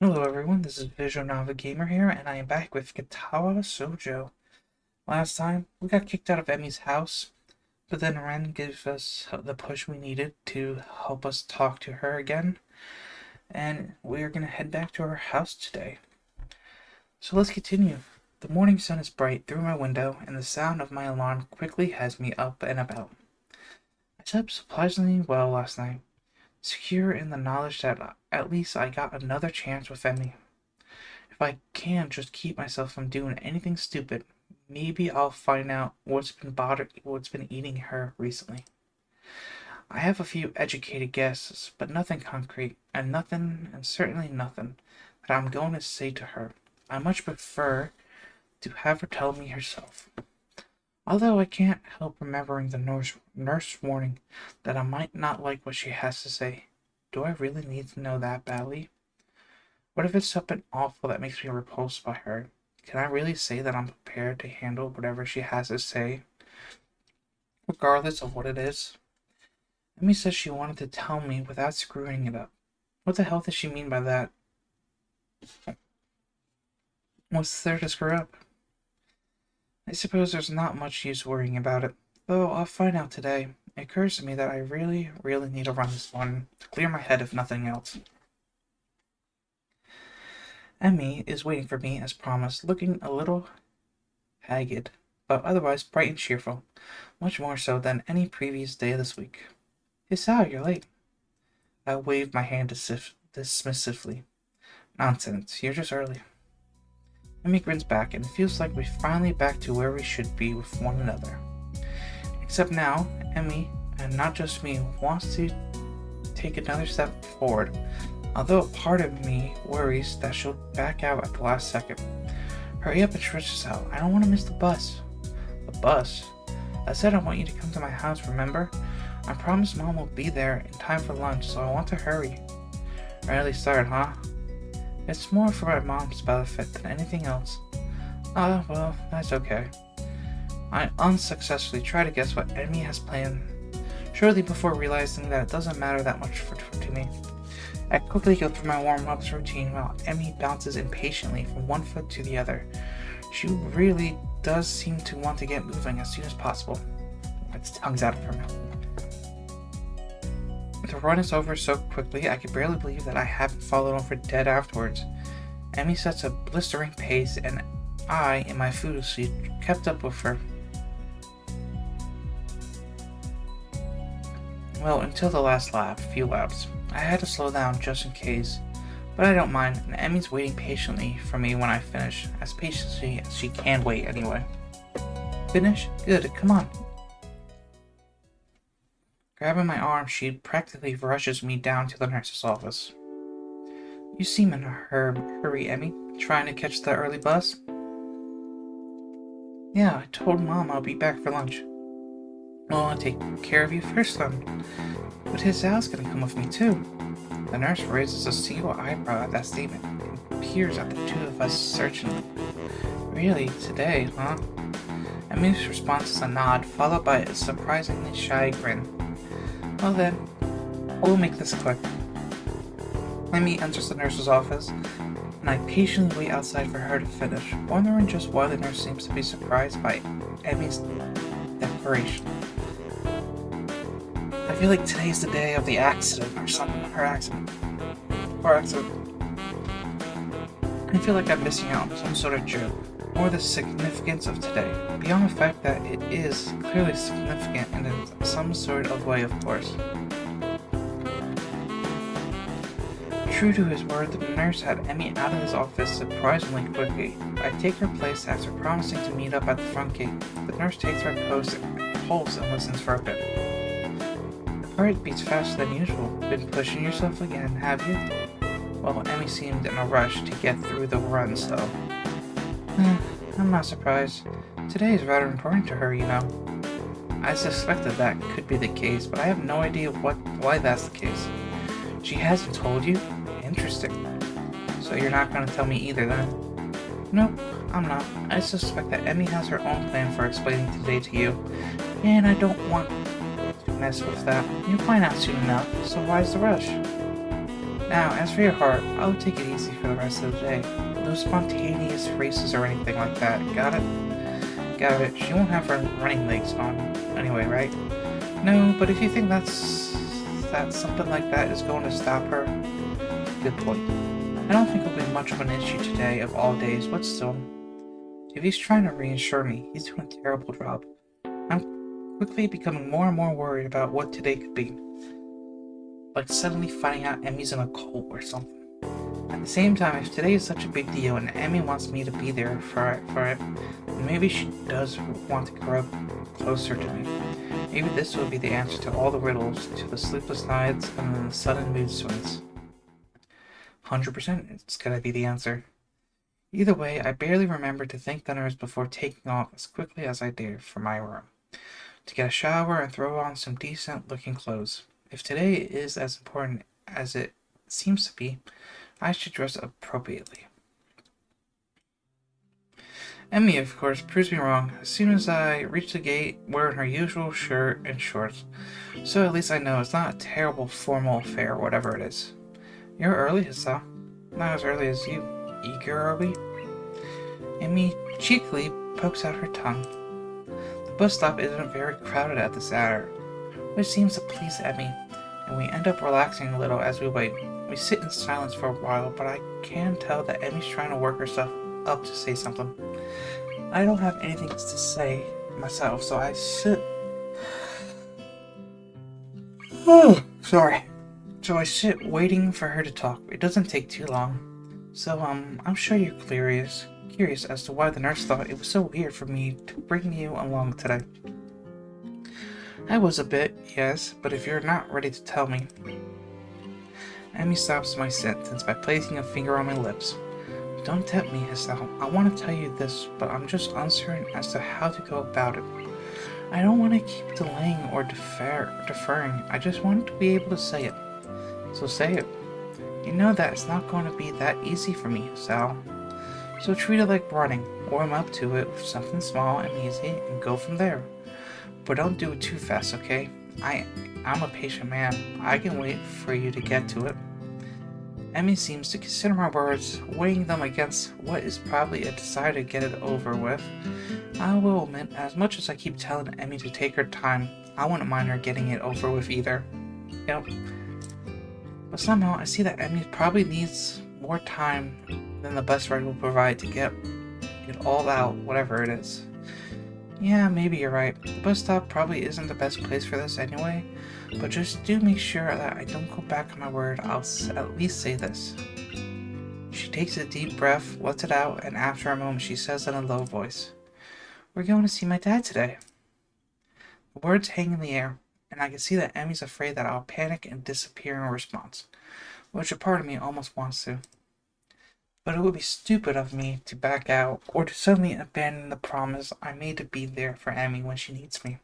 Hello everyone, this is Visual Nova Gamer here, and I am back with Katawa Shoujo. Last time, we got kicked out of Emmy's house, but then Ren gave us the push we needed to help us talk to her again, and we are going to head back to her house today. So let's continue. The morning sun is bright through my window, and the sound of my alarm quickly has me up and about. I slept surprisingly well last night, secure in the knowledge that at least I got another chance with Emmy. If I can just keep myself from doing anything stupid, maybe I'll find out what's been eating her recently. I have a few educated guesses, but nothing concrete, and certainly nothing that I'm going to say to her. I much prefer to have her tell me herself. Although I can't help remembering the nurse warning that I might not like what she has to say. Do I really need to know that badly? What if it's something awful that makes me repulsed by her? Can I really say that I'm prepared to handle whatever she has to say, regardless of what it is? Emmy says she wanted to tell me without screwing it up. What the hell does she mean by that? What's there to screw up? I suppose there's not much use worrying about it, though I'll find out today. It occurs to me that I really need to run this one to clear my head if nothing else. Emmy is waiting for me as promised, looking a little haggard, but otherwise bright and cheerful, much more so than any previous day this week. Hey Sal, you're late. I waved my hand dismissively. Nonsense, you're just early. Emmy grins back, and it feels like we're finally back to where we should be with one another. Except now, Emmy, and not just me, wants to take another step forward, although a part of me worries that she'll back out at the last second. Hurry up and stretch this out. I don't want to miss the bus. The bus? I said I want you to come to my house, remember? I promised Mom will be there in time for lunch, so I want to hurry. Early start, huh? It's more for my mom's benefit than anything else. Well, that's okay. I unsuccessfully try to guess what Emmy has planned, shortly before realizing that it doesn't matter that much to me. I quickly go through my warm-ups routine while Emmy bounces impatiently from one foot to the other. She really does seem to want to get moving as soon as possible. Its tongue's out of her mouth. The run is over so quickly I can barely believe that I haven't fallen over dead afterwards. Emmy sets a blistering pace, and I, in my food suit, kept up with her. Well, until the last few laps. I had to slow down just in case, but I don't mind, and Emmy's waiting patiently for me when I finish, as patiently as she can wait anyway. Finish? Good, come on. Grabbing my arm, she practically rushes me down to the nurse's office. You seem in a hurry, Emmy. Trying to catch the early bus? Yeah, I told Mom I'll be back for lunch. Well, I'll take care of you first then. But his Al's gonna come with me too. The nurse raises a single eyebrow at that statement and peers at the two of us searchingly. Really? Today, huh? Emmy's response is a nod, followed by a surprisingly shy grin. Well then, we'll make this quick. Emmy enters the nurse's office, and I patiently wait outside for her to finish, wondering just why the nurse seems to be surprised by Emmy's declaration. I feel like today's the day of the accident or something. Her accident. I feel like I'm missing out on some sort of joke, or the significance of today, beyond the fact that it is clearly significant in some sort of way, of course. True to his word, the nurse had Emmy out of his office surprisingly quickly. I take her place after promising to meet up at the front gate. The nurse takes her post and listens for a bit. The heart beats faster than usual. Been pushing yourself again, have you? Well, Emmy seemed in a rush to get through the run, so... I'm not surprised. Today is rather important to her, you know. I suspected that could be the case, but I have no idea why that's the case. She hasn't told you? Interesting. So you're not going to tell me either then? Nope, I'm not. I suspect that Emmy has her own plan for explaining today to you, and I don't want to mess with that. You'll find out soon enough, so why's the rush? Now, as for your heart, I'll take it easy for the rest of the day. No spontaneous races or anything like that. Got it? Got it. She won't have her running legs on anyway, right? No, but if you think that something like that is going to stop her, good point. I don't think it'll be much of an issue today of all days, but still. If he's trying to reassure me, he's doing a terrible job. I'm quickly becoming more and more worried about what today could be. Like suddenly finding out Emmy's in a cult or something. At the same time, if today is such a big deal and Emmy wants me to be there for it, then maybe she does want to grow closer to me. Maybe this will be the answer to all the riddles, to the sleepless nights, and the sudden mood swings. 100% it's gonna be the answer. Either way, I barely remember to thank the nurse before taking off as quickly as I dared for my room, to get a shower and throw on some decent-looking clothes. If today is as important as it seems to be, I should dress appropriately. Emmy, of course, proves me wrong as soon as I reach the gate wearing her usual shirt and shorts, so at least I know it's not a terrible formal affair or whatever it is. You're early, Hassan. Not as early as you. Eager, are we? Emmy cheekily pokes out her tongue. The bus stop isn't very crowded at this hour, which seems to please Emmy, and we end up relaxing a little as we wait. We sit in silence for a while, but I can tell that Emmy's trying to work herself up to say something. I don't have anything to say myself, so I sit. Sorry. So I sit waiting for her to talk. It doesn't take too long. So, I'm sure you're curious as to why the nurse thought it was so weird for me to bring you along today. I was a bit, yes, but if you're not ready to tell me. Emmy stops my sentence by placing a finger on my lips. Don't tempt me, Hassel. I want to tell you this, but I'm just uncertain as to how to go about it. I don't want to keep delaying or deferring. I just want to be able to say it. So say it. You know that it's not going to be that easy for me, Sal. So treat it like running. Warm up to it with something small and easy and go from there. But don't do it too fast, okay? I'm a patient man. I can wait for you to get to it. Emmy seems to consider my words, weighing them against what is probably a desire to get it over with. I will admit, as much as I keep telling Emmy to take her time, I wouldn't mind her getting it over with either. Yep. But somehow I see that Emmy probably needs more time than the bus ride will provide to get it all out, whatever it is. Yeah, maybe you're right. The bus stop probably isn't the best place for this anyway, but just do make sure that I don't go back on my word. I'll at least say this. She takes a deep breath, lets it out, and after a moment she says in a low voice, "We're going to see my dad today." The words hang in the air, and I can see that Emmy's afraid that I'll panic and disappear in response, which a part of me almost wants to. But it would be stupid of me to back out or to suddenly abandon the promise I made to be there for Emmy when she needs me.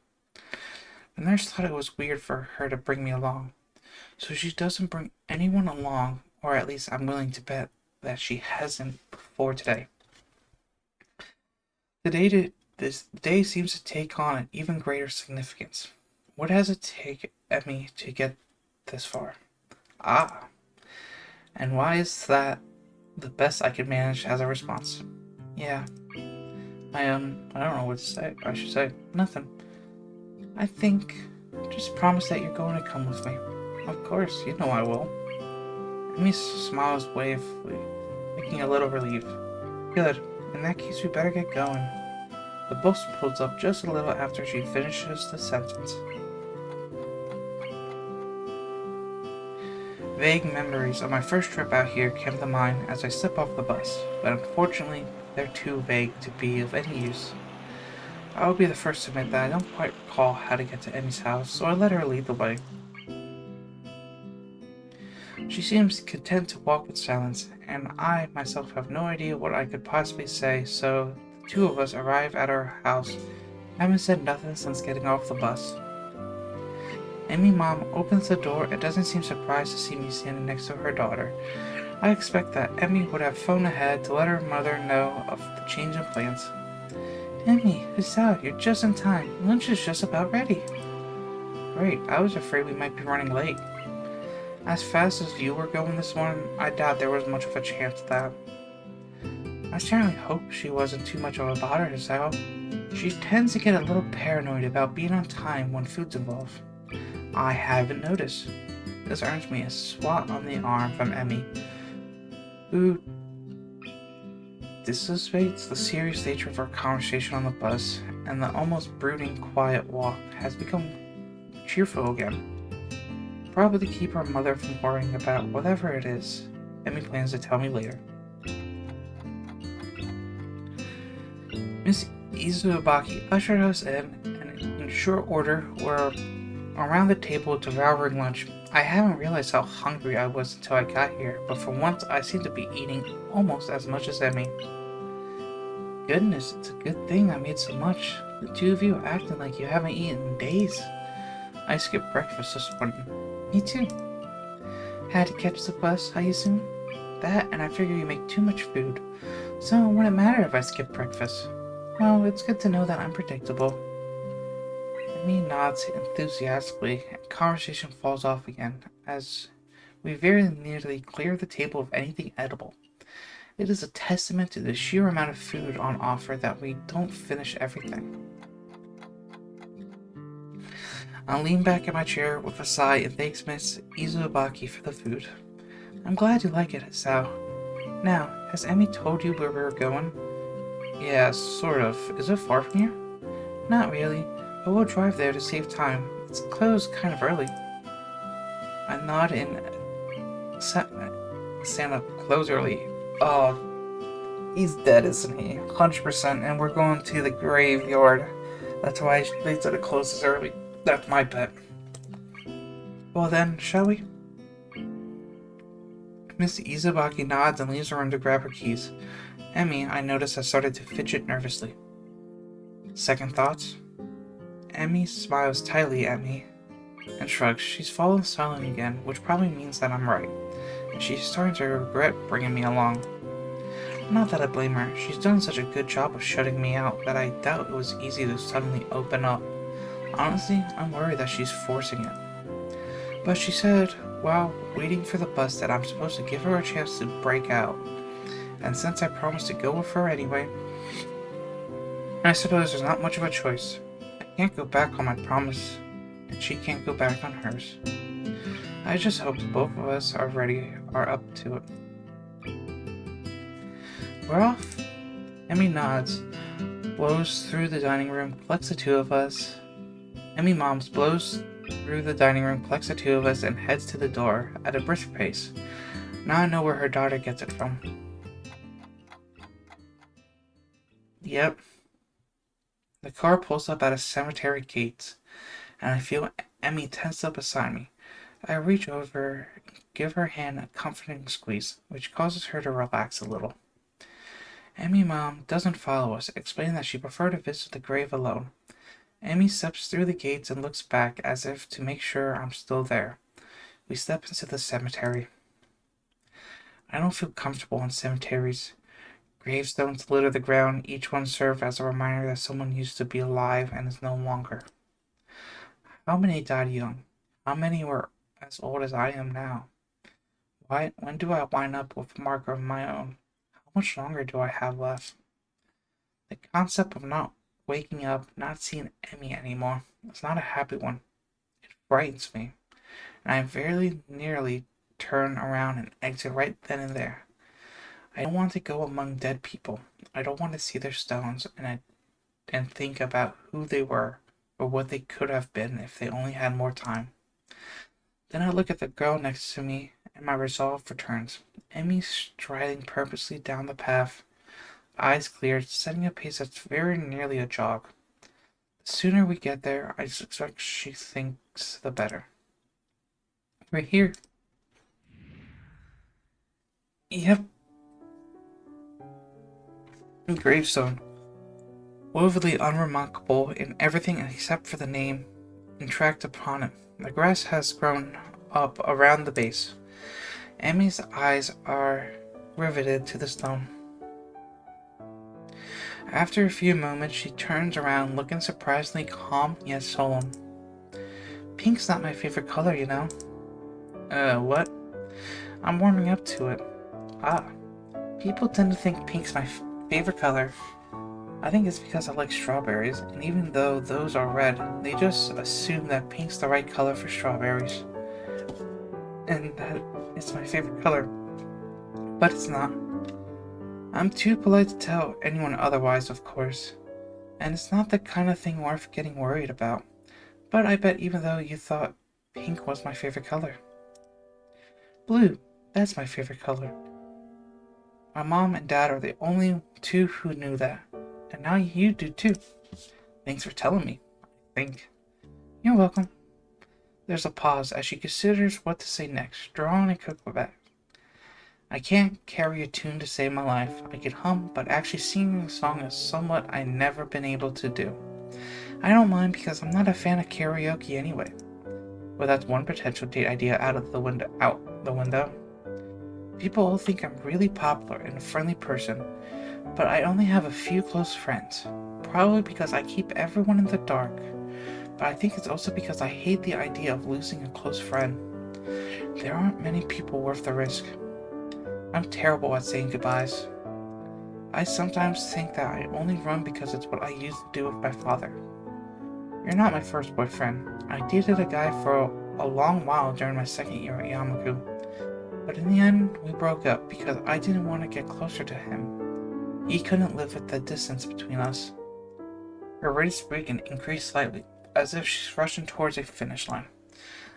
The nurse thought it was weird for her to bring me along, so she doesn't bring anyone along, or at least I'm willing to bet that she hasn't before today. This day seems to take on an even greater significance. What has it taken Emmy to get this far? And why is that the best I could manage as a response? Yeah, I don't know what to say. I should say nothing. I think just promise that you're going to come with me. Of course, you know I will. Emmy smiles waivingly, looking a little relieved. Good. In that case, we better get going. The bus pulls up just a little after she finishes the sentence. Vague memories of my first trip out here came to mind as I step off the bus, but unfortunately, they're too vague to be of any use. I will be the first to admit that I don't quite recall how to get to Emmy's house, so I let her lead the way. She seems content to walk in silence, and I myself have no idea what I could possibly say, so the two of us arrive at our house. I haven't said nothing since getting off the bus. Emmy's mom opens the door and doesn't seem surprised to see me standing next to her daughter. I expect that Emmy would have phoned ahead to let her mother know of the change in plans. Emmy, Hussar, you're just in time. Lunch is just about ready. Great, I was afraid we might be running late. As fast as you were going this morning, I doubt there was much of a chance of that. I certainly hope she wasn't too much of a bother herself. She tends to get a little paranoid about being on time when food's involved. I haven't noticed. This earns me a swat on the arm from Emmy, who dissipates the serious nature of our conversation on the bus, and the almost brooding quiet walk has become cheerful again. Probably to keep her mother from worrying about whatever it is Emmy plans to tell me later. Miss Izubaki ushered us in, and in short order we're around the table devouring lunch. I haven't realized how hungry I was until I got here, but for once I seem to be eating almost as much as Emmy. Goodness, it's a good thing I made so much. The two of you acting like you haven't eaten in days. I skipped breakfast this morning. Me too. Had to catch the bus, I assume? That, and I figure you make too much food. So it wouldn't matter if I skipped breakfast. Well, it's good to know that I'm predictable. Emmy nods enthusiastically, and conversation falls off again, as we very nearly clear the table of anything edible. It is a testament to the sheer amount of food on offer that we don't finish everything. I lean back in my chair with a sigh and thanks Miss Izubaki for the food. I'm glad you like it, Sao. Now, has Emmy told you where we're going? Yeah, sort of. Is it far from here? Not really, but we'll drive there to save time. It's closed kind of early. I nod in Santa close early. Oh, he's dead, isn't he? 100%, and we're going to the graveyard. That's why they said it closes early. That's my bet. Well then, shall we? Miss Izubaki nods and leaves the room to grab her keys. Emmy, I notice, has started to fidget nervously. Second thoughts? Emmy smiles tightly at me and shrugs. She's fallen silent again, which probably means that I'm right. And she's starting to regret bringing me along. Not that I blame her. She's done such a good job of shutting me out that I doubt it was easy to suddenly open up. Honestly, I'm worried that she's forcing it. But she said, while waiting for the bus, that I'm supposed to give her a chance to break out. And since I promised to go with her anyway, I suppose there's not much of a choice. I can't go back on my promise, and she can't go back on hers. I just hope both of us are up to it. We're off. Emmy nods, blows through the dining room, collects the two of us. Emmy moms blows through the dining room, collects the two of us, and heads to the door at a brisk pace. Now I know where her daughter gets it from. Yep. The car pulls up at a cemetery gate, and I feel Emmy tense up beside me. I reach over, give her hand a comforting squeeze, which causes her to relax a little. Emmy mom doesn't follow us, explaining that she preferred to visit the grave alone. Emmy steps through the gates and looks back as if to make sure I'm still there. We step into the cemetery. I don't feel comfortable in cemeteries. Gravestones litter the ground, each one serve as a reminder that someone used to be alive and is no longer. How many died young? How many were as old as I am now? When do I wind up with a marker of my own? How much longer do I have left? The concept of not waking up, not seeing Emmy anymore, is not a happy one. It frightens me, and I very nearly turn around and exit right then and there. I don't want to go among dead people. I don't want to see their stones and think about who they were or what they could have been if they only had more time. Then I look at the girl next to me, and my resolve returns. Emmy striding purposely down the path, eyes cleared, setting a pace that's very nearly a jog. The sooner we get there, I suspect she thinks, the better. We're here. Yep. Gravestone. Woefully unremarkable in everything except for the name entracked upon it. The grass has grown up around the base. Emmy's eyes are riveted to the stone. After a few moments, she turns around, looking surprisingly calm yet solemn. Pink's not my favorite color, you know. What? I'm warming up to it. Ah, people tend to think pink's my favorite color. I think it's because I like strawberries, and even though those are red, they just assume that pink's the right color for strawberries. And that it's my favorite color. But it's not. I'm too polite to tell anyone otherwise, of course. And it's not the kind of thing worth getting worried about. But I bet even though you thought pink was my favorite color. Blue, that's my favorite color. My mom and dad are the only two who knew that. And now you do too. Thanks for telling me, I think. You're welcome. There's a pause as she considers what to say next, drawing a cookbook. I can't carry a tune to save my life. I can hum, but actually singing a song is somewhat I've never been able to do. I don't mind because I'm not a fan of karaoke anyway. Well, that's one potential date idea out the window. People all think I'm really popular and a friendly person, but I only have a few close friends. Probably because I keep everyone in the dark. But I think it's also because I hate the idea of losing a close friend. There aren't many people worth the risk. I'm terrible at saying goodbyes. I sometimes think that I only run because it's what I used to do with my father. You're not my first boyfriend. I dated a guy for a long while during my second year at Yamaku. But in the end, we broke up because I didn't want to get closer to him. He couldn't live with the distance between us. Her rate of speaking increased slightly, as if she's rushing towards a finish line.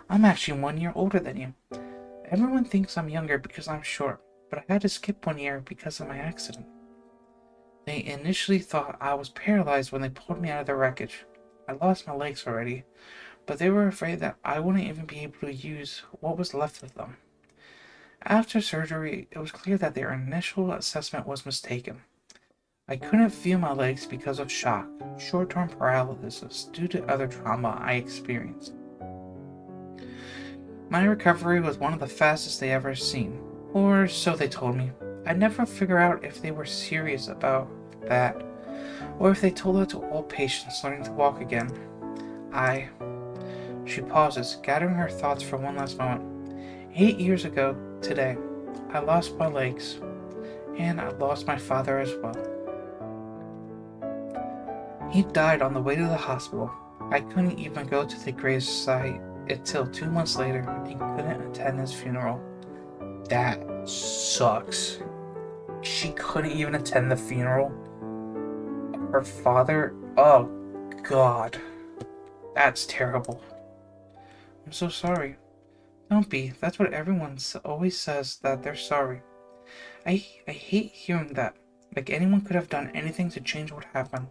I'm actually 1 year older than you. Everyone thinks I'm younger because I'm short, but I had to skip 1 year because of my accident. They initially thought I was paralyzed when they pulled me out of the wreckage. I lost my legs already, but they were afraid that I wouldn't even be able to use what was left of them. After surgery, it was clear that their initial assessment was mistaken. I couldn't feel my legs because of shock, short-term paralysis due to other trauma I experienced. My recovery was one of the fastest they ever seen, or so they told me. I'd never figure out if they were serious about that, or if they told that to all patients learning to walk again. She pauses, gathering her thoughts for one last moment. 8 years ago today, I lost my legs, and I lost my father as well. He died on the way to the hospital. I couldn't even go to the grave site until 2 months later and couldn't attend his funeral. That sucks. She couldn't even attend the funeral. Her father? Oh, God. That's terrible. I'm so sorry. Don't be. That's what everyone always says, that they're sorry. I hate hearing that. Like anyone could have done anything to change what happened.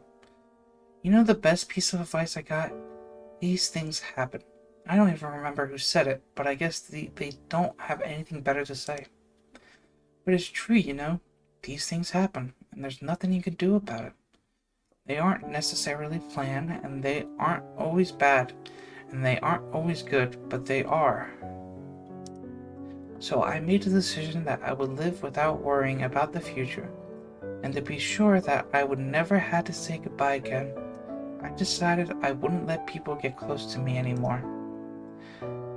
You know the best piece of advice I got? These things happen. I don't even remember who said it, but I guess they don't have anything better to say. But it's true, you know? These things happen, and there's nothing you can do about it. They aren't necessarily planned, and they aren't always bad, and they aren't always good, but they are. So I made the decision that I would live without worrying about the future, and to be sure that I would never have to say goodbye again, I decided I wouldn't let people get close to me anymore.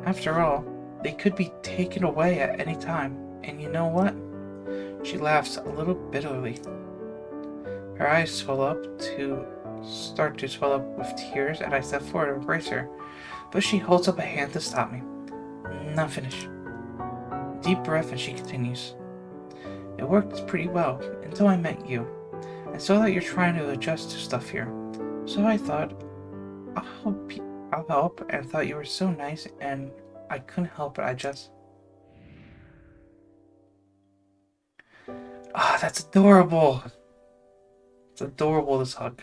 After all, they could be taken away at any time, and you know what? She laughs a little bitterly. Her eyes start to swell up with tears, and I step forward to embrace her, but she holds up a hand to stop me. Not finished. Deep breath, and she continues. It worked pretty well until I met you, and saw that you're trying to adjust to stuff here. So I thought, I'll help, and thought you were so nice, and I couldn't help it. That's adorable. It's adorable, this hug.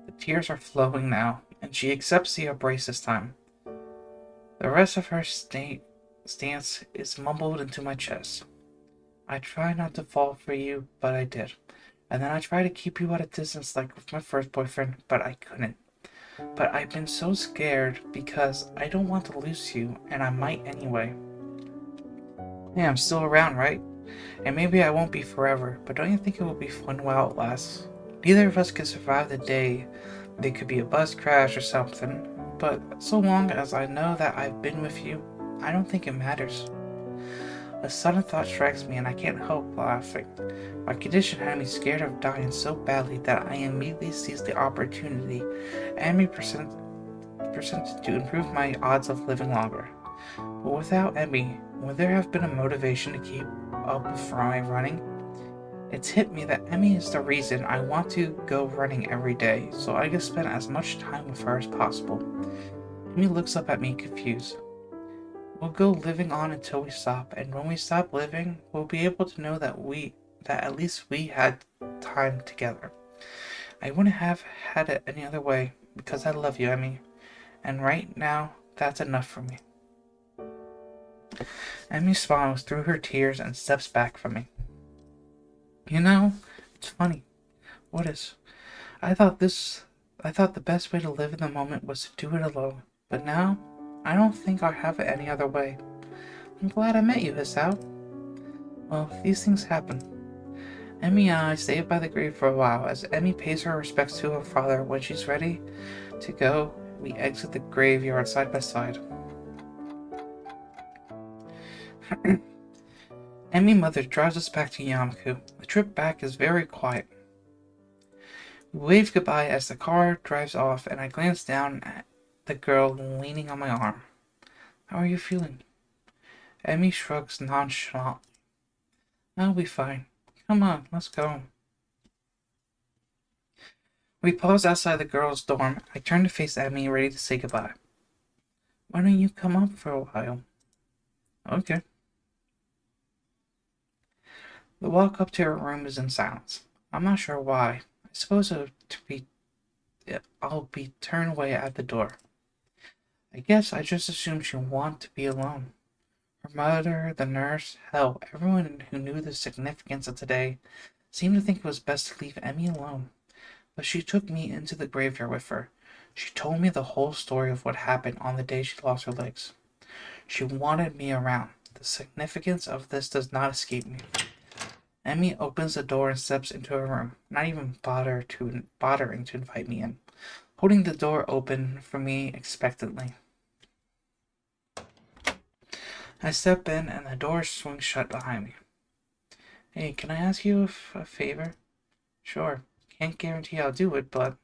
The tears are flowing now, and she accepts the embrace this time. The rest of her stance is mumbled into my chest. I try not to fall for you, but I did. And then I try to keep you at a distance like with my first boyfriend, but I couldn't. But I've been so scared because I don't want to lose you, and I might anyway. Hey, I'm still around, right? And maybe I won't be forever, but don't you think it will be fun while it lasts? Neither of us could survive the day. There could be a bus crash or something, but so long as I know that I've been with you, I don't think it matters. A sudden thought strikes me and I can't help laughing. My condition had me scared of dying so badly that I immediately seized the opportunity and me presented to improve my odds of living longer. But without Emmy, would there have been a motivation to keep up with my running? It's hit me that Emmy is the reason I want to go running every day, so I can spend as much time with her as possible. Emmy looks up at me confused. We'll go living on until we stop, and when we stop living, we'll be able to know that at least we had time together. I wouldn't have had it any other way, because I love you, Emmy, and right now, that's enough for me. Emmy smiles through her tears and steps back from me. You know, it's funny. What is? I thought the best way to live in the moment was to do it alone, but now, I don't think I'll have it any other way. I'm glad I met you, Hisao. Well, these things happen. Emmy and I stayed by the grave for a while as Emmy pays her respects to her father. When she's ready to go, we exit the graveyard side by side. Emmy mother drives us back to Yamaku. The trip back is very quiet. We wave goodbye as the car drives off and I glance down at the girl leaning on my arm. How are you feeling? Emmy shrugs nonchalantly. I'll be fine. Come on, let's go. We pause outside the girl's dorm. I turn to face Emmy, ready to say goodbye. Why don't you come up for a while? Okay. The walk up to her room is in silence. I'm not sure why. I suppose I'll be turned away at the door. I guess I just assumed she'd want to be alone. Her mother, the nurse, hell, everyone who knew the significance of today seemed to think it was best to leave Emmy alone. But she took me into the graveyard with her. She told me the whole story of what happened on the day she lost her legs. She wanted me around. The significance of this does not escape me. Emmy opens the door and steps into her room, not even bothering to invite me in, holding the door open for me expectantly. I step in and the door swings shut behind me. Hey, can I ask you a favor? Sure. Can't guarantee I'll do it, but...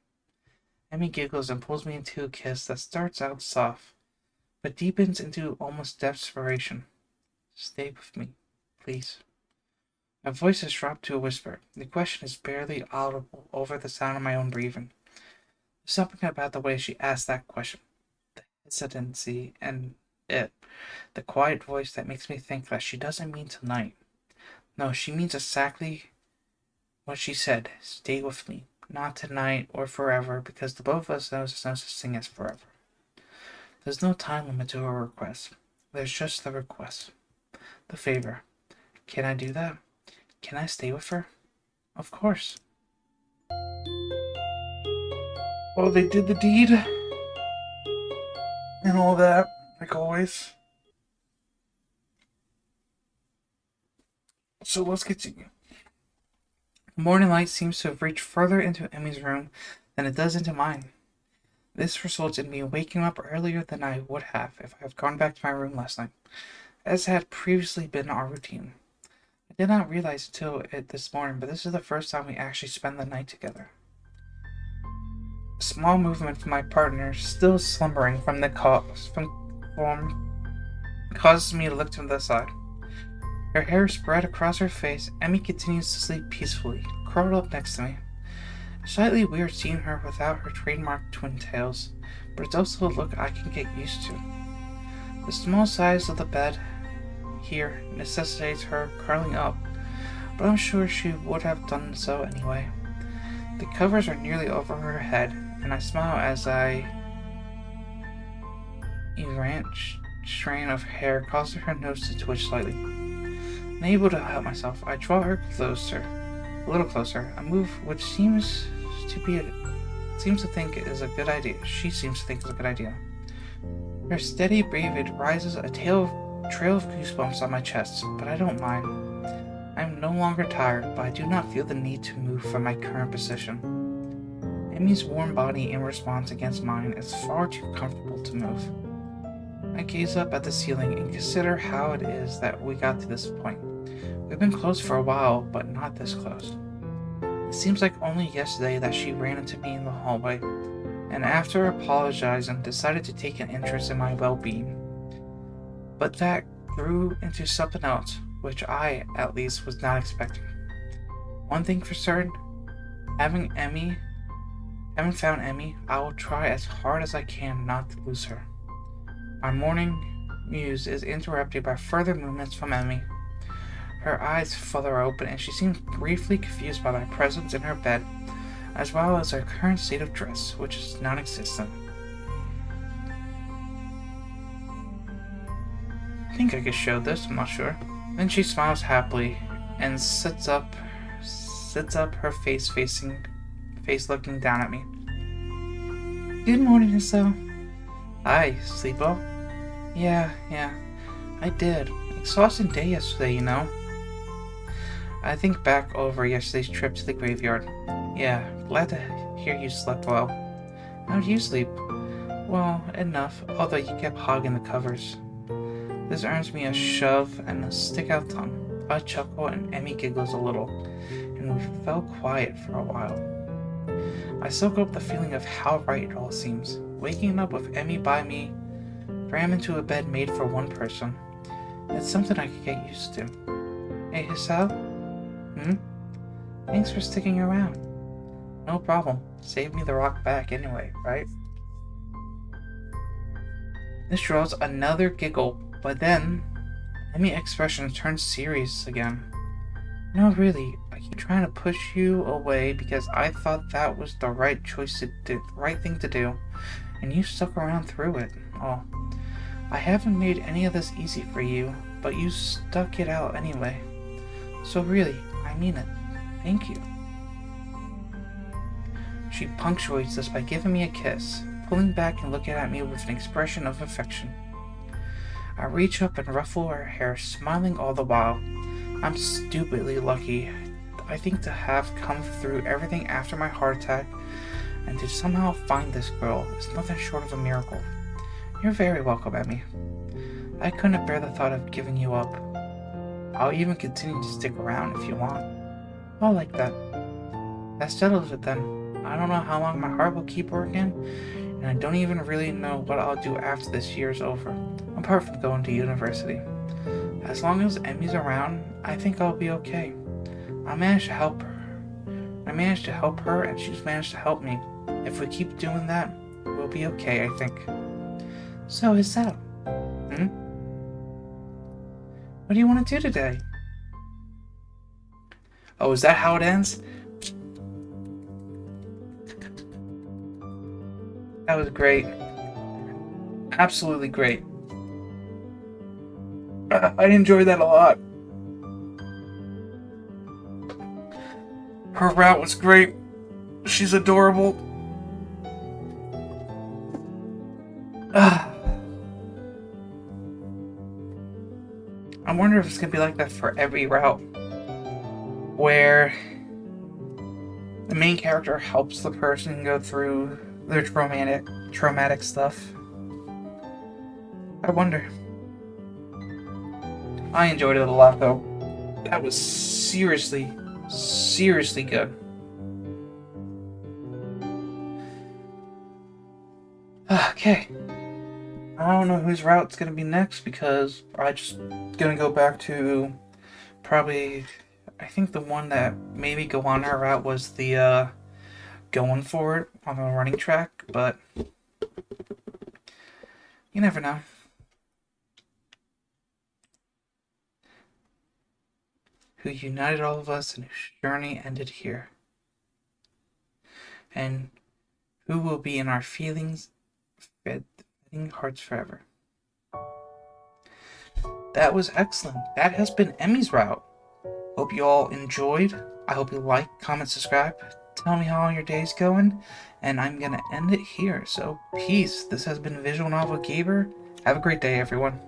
Emmy giggles and pulls me into a kiss that starts out soft, but deepens into almost desperation. Stay with me, please. My voice has dropped to a whisper. The question is barely audible over the sound of my own breathing. There's something about the way she asked that question. The hesitancy and the quiet voice that makes me think that she doesn't mean tonight. No, she means exactly what she said. Stay with me. Not tonight or forever, because the both of us knows there's no such thing as forever. There's no time limit to her request. There's just the request. The favor. Can I do that? Can I stay with her? Of course. Well, they did the deed. And all that, like always. So let's continue. The morning light seems to have reached further into Emmy's room than it does into mine. This results in me waking up earlier than I would have if I had gone back to my room last night, as had previously been our routine. I did not realize until this morning, but this is the first time we actually spend the night together. A small movement from my partner, still slumbering from the causes me to look to the side. Her hair spread across her face, Emmy continues to sleep peacefully, curled up next to me. Slightly weird seeing her without her trademark twin tails, but it's also a look I can get used to. The small size of the bed here necessitates her curling up, but I'm sure she would have done so anyway. The covers are nearly over her head, and I smile as a errant strain of hair causes her nose to twitch slightly. Unable to help myself, I draw her closer, a little closer, a move which she seems to think is a good idea. Her steady breathing rises a trail of goosebumps on my chest, but I don't mind. I am no longer tired, but I do not feel the need to move from my current position. Emmy's warm body in response against mine is far too comfortable to move. I gaze up at the ceiling and consider how it is that we got to this point. We've been close for a while, but not this close. It seems like only yesterday that she ran into me in the hallway, and after apologizing, decided to take an interest in my well-being. But that grew into something else, which I, at least, was not expecting. One thing for certain, having found Emmy, I will try as hard as I can not to lose her. My morning muse is interrupted by further movements from Emmy. Her eyes flutter open, and she seems briefly confused by my presence in her bed, as well as her current state of dress, which is non-existent. I think I could show this, I'm not sure. Then she smiles happily and sits up, her face looking down at me. Good morning, Estelle. Hi, sleep well? Yeah, I did. Exhausting day yesterday, you know. I think back over yesterday's trip to the graveyard. Yeah, glad to hear you slept well. How'd you sleep? Well, enough, although you kept hogging the covers. This earns me a shove and a stick-out tongue. I chuckle and Emmy giggles a little, and we fell quiet for a while. I soak up the feeling of how right it all seems. Waking up with Emmy by me, crammed into a bed made for one person. It's something I could get used to. Hey, Hisao? Thanks for sticking around. No problem. Save me the rock back anyway, right? This draws another giggle, but then Emmy's expression turns serious again. No, really, I keep trying to push you away because I thought that was the right thing to do, and you stuck around through it. Oh, I haven't made any of this easy for you, but you stuck it out anyway. So really, I mean it. Thank you. She punctuates this by giving me a kiss, pulling back and looking at me with an expression of affection. I reach up and ruffle her hair, smiling all the while. I'm stupidly lucky, I think, to have come through everything after my heart attack, and to somehow find this girl is nothing short of a miracle. You're very welcome, Emmy. I couldn't bear the thought of giving you up. I'll even continue to stick around if you want. I'll like that. That settles it then. I don't know how long my heart will keep working, and I don't even really know what I'll do after this year's over, apart from going to university. As long as Emmy's around, I think I'll be okay. I managed to help her, and she's managed to help me. If we keep doing that, we'll be okay, I think. So, is that? What do you want to do today? Oh, is that how it ends? That was great. Absolutely great. I enjoyed that a lot. Her route was great. She's adorable. I wonder if it's going to be like that for every route, where the main character helps the person go through their traumatic stuff. I wonder. I enjoyed it a lot, though. That was seriously good. Okay. I don't know whose route's gonna be next, because I just gonna go back to probably, I think the one that made me go on her route was the going for it on the running track, but you never know. Who united all of us and whose journey ended here. And who will be in our feelings fed hearts forever. That was excellent. That has been Emmy's route. Hope you all enjoyed. I hope you like, comment, subscribe. Tell me how your day's going. And I'm going to end it here. So, peace. This has been Visual Novel Gamer. Have a great day, everyone.